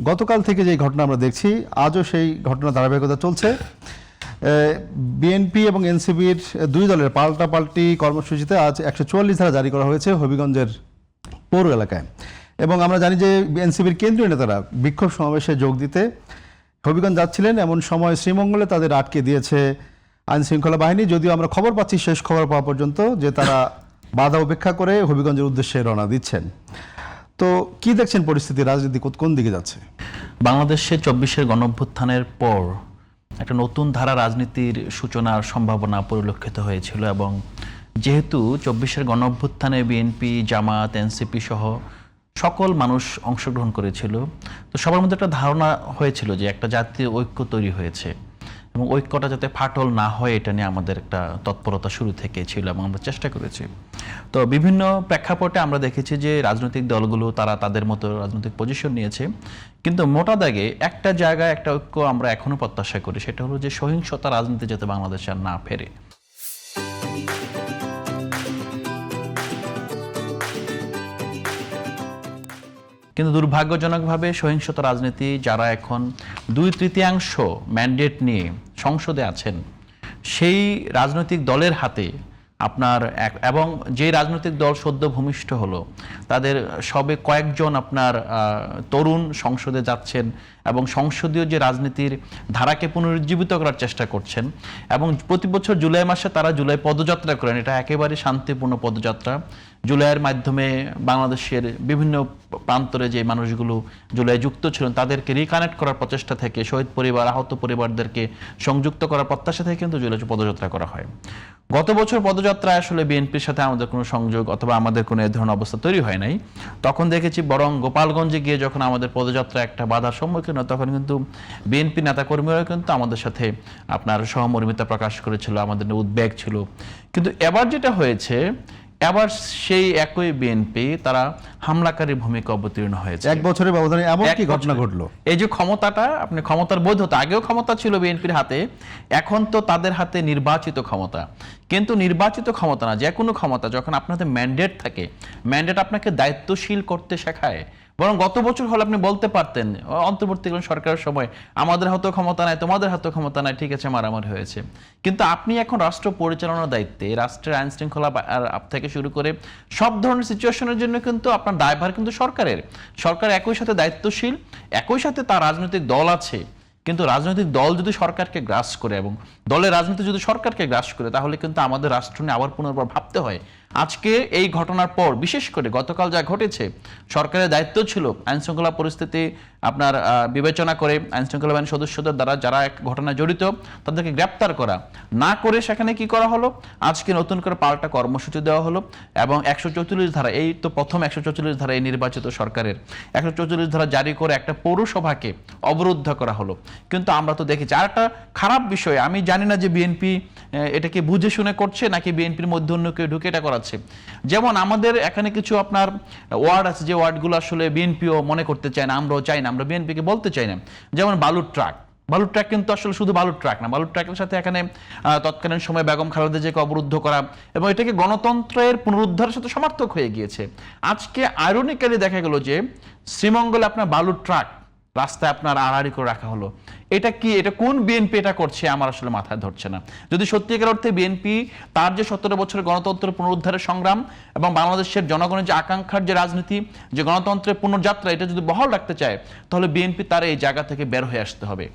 গতকাল থেকে যে ঘটনা আমরা দেখছি আজও সেই ঘটনা ধারাবাহিকতা চলছে। বিএনপি এবং এনসিপির দুই দলের পাল্টাপাল্টি কর্মসূচিতে আজ 144 ধারা জারি করা হয়েছে হবিগঞ্জের পৌর এলাকায়। এবং আমরা জানি যে এনসিপির কেন্দ্রীয় নেতারা বিক্ষোভ সমাবেশে যোগ দিতে হবিগঞ্জ যাচ্ছিলেন, এমন সময় শ্রীমঙ্গলে তাদের আটকে দিয়েছে আইন শৃঙ্খলা বাহিনী। যদিও আমরা খবর পাচ্ছি শেষ খবর পাওয়া পর্যন্ত যে তারা বাধা উপেক্ষা করে হবিগঞ্জের উদ্দেশ্যে রওনা দিচ্ছেন। তো কি দেখছেন পরিস্থিতি, রাজনীতি কোন দিকে যাচ্ছে? বাংলাদেশে 24-এর গণঅভ্যুত্থানের পর একটা নতুন ধারা রাজনীতির সূচনার সম্ভাবনা পরিলক্ষিত হয়েছিল, এবং যেহেতু 24-এর গণঅভ্যুত্থানে বিএনপি, জামাত, এনসিপি সহ সকল মানুষ অংশগ্রহণ করেছিল, তো সবার মধ্যে একটা ধারণা হয়েছিল যে একটা জাতীয় ঐক্য তৈরি হয়েছে, এবং ঐক্যটা যাতে ফাটল না হয় এটা নিয়ে আমাদের একটা তৎপরতা শুরু থেকে ছিল এবং আমরা চেষ্টা করেছি। তো বিভিন্ন প্রেক্ষাপটে আমরা দেখেছি যে রাজনৈতিক দলগুলো তারা তাদের মতো রাজনৈতিক পজিশন নিয়েছে, কিন্তু মোটা দাগে একটা জায়গায় একটা ঐক্য আমরা এখনো প্রত্যাশা করি, সেটা হলো যে সহিংসতা রাজনীতি যাতে বাংলাদেশে আর না ফেরে। কিন্তু দুর্ভাগ্যজনকভাবে সহিংসতা রাজনীতি যারা এখন 2/3 ম্যান্ডেট নিয়ে সংসদে আছেন, সেই রাজনৈতিক দলের হাতে আপনার এবং যে রাজনৈতিক দল সদ্য ভূমিষ্ঠ হলো তাদের সবে কয়েকজন আপনার তরুণ সংসদে যাচ্ছেন এবং সংসদীয় যে রাজনীতির ধারাকে পুনরুজ্জীবিত করার চেষ্টা করছেন। এবং প্রতি বছর জুলাই মাসে তারা জুলাই পদযাত্রা করেন, এটা একেবারে শান্তিপূর্ণ পদযাত্রা। জুলাইয়ের মাধ্যমে বাংলাদেশের বিভিন্ন প্রান্তরে যে মানুষগুলো জুলাই যুক্ত ছিলেন তাদেরকে রিকানেক্ট করার প্রচেষ্টা থেকে, শহীদ পরিবার, আহত পরিবারদেরকে সংযুক্ত করার প্রত্যাশা থেকে কিন্তু জুলাই পদযাত্রা করা হয়। গত বছর পদযাত্রায় আসলে বিএনপির সাথে আমাদের কোনো সংযোগ অথবা আমাদের কোনো এই ধরনের অবস্থা তৈরি হয় নাই। তখন দেখেছি বরং গোপালগঞ্জে গিয়ে যখন আমাদের পদযাত্রা একটা বাধার সম্মুখীন হয়, তখন কিন্তু বিএনপি নেতাকর্মীরা কিন্তু আমাদের সাথে আপনার সহমর্মিতা প্রকাশ করেছিল, আমাদের উদ্বেগ ছিল। কিন্তু এবার যেটা হয়েছে, এবার সেই একই বিএনপি তারা হামলাকারী ভূমিকা অবতীর্ণ হয়েছে। 1 বছরের ব্যবধানে এমন কি ঘটনা ঘটলো? এই যে ক্ষমতাটা, আপনি ক্ষমতার বৈধতা, আগেও ক্ষমতা ছিল বিএনপির হাতে, এখন তো তাদের হাতে নির্বাচিত ক্ষমতা। কিন্তু নির্বাচিত ক্ষমতা না, যে কোনো ক্ষমতা যখন আপনার হাতে ম্যান্ডেট থাকে, ম্যান্ডেট আপনাকে দায়িত্বশীল করতে শেখায়। বরং গত বছর হলে আপনি বলতে পারতেন অন্তর্বর্তীকালীন সরকারের সময়, আমাদের হাতেও ক্ষমতা নাই, তোমাদের হাতেও ক্ষমতা নাই, ঠিক আছে মারামারি হয়েছে। কিন্তু আপনি এখন রাষ্ট্র পরিচালনার দায়িত্বে, রাষ্ট্রের আইন শৃঙ্খলা থেকে শুরু করে সব ধরনের সিচুয়েশনের জন্য কিন্তু আপনার দায়ভার কিন্তু সরকারের। সরকার একই সাথে দায়িত্বশীল, একই সাথে তার রাজনৈতিক দল আছে। কিন্তু রাজনৈতিক দল যদি সরকারকে গ্রাস করে এবং দলের রাজনীতি যদি সরকারকে গ্রাস করে, তাহলে কিন্তু আমাদের রাষ্ট্র নিয়ে আবার পুনর্বার ভাবতে হয়। আজকে এই ঘটনার পর, বিশেষ করে গতকাল যা ঘটেছে, সরকারের দায়িত্ব ছিল আইন শৃঙ্খলা পরিস্থিতি আপনার বিবেচনা করে আইন শৃঙ্খলা বাহিনীর সদস্যদের দ্বারা যারা এক ঘটনায় জড়িত তাদেরকে গ্রেপ্তার করা, না করে সেখানে কি করা হলো, আজকে নতুন করে পাল্টা কর্মসূচি দেওয়া হলো। এবং 144 ধারা, এই তো প্রথম 144 ধারা এই নির্বাচিত সরকারের 144 ধারা জারি করে একটা পৌরসভাকে অবরুদ্ধ করা হলো। কিন্তু আমরা তো দেখেছি আর একটা খারাপ বিষয়, আমি জানি না যে বিএনপি এটাকে বুঝে শুনে করছে নাকি বিএনপির মধ্যে অন্য কেউ ঢুকে এটা করাচ্ছে। যেমন আমাদের এখানে কিছু আপনার ওয়ার্ড আছে, যে ওয়ার্ডগুলো আসলে বিএনপিও মনে করতে চায় না, আমরাও চাই না, আমরা বিএনপিকে বলতে চাই না। যেমন বালুর ট্রাক, বালুর ট্রাক কিন্তু আসলে শুধু বালুর ট্রাক না, বালুর ট্রাকের সাথে এখানে তৎকালীন সময় বেগম খালেদা জিয়াকে অবরুদ্ধ করা এবং এটাকে গণতন্ত্রের পুনরুদ্ধারের সাথে সমার্থক হয়ে গিয়েছে। আজকে আইরনিক্যালি দেখা গেল যে শ্রীমঙ্গলে আপনার বালুর ট্রাক রাস্তায় আপনার আড়াআড়ি করে রাখা হলো। এটা কি, এটা কোন বিএনপি এটা করছে আমার আসলে মাথায় ধরছে না। যদি সত্যিকার অর্থে বিএনপি তার যে 17 বছরের গণতন্ত্র পুনরুদ্ধারের সংগ্রাম এবং বাংলাদেশের জনগণের যে আকাঙ্ক্ষার যে রাজনীতি, যে গণতন্ত্রের পুনর্যাত্রা, এটা যদি বহাল রাখতে চায়, তাহলে বিএনপি তার এই জায়গা থেকে বের হয়ে আসতে হবে।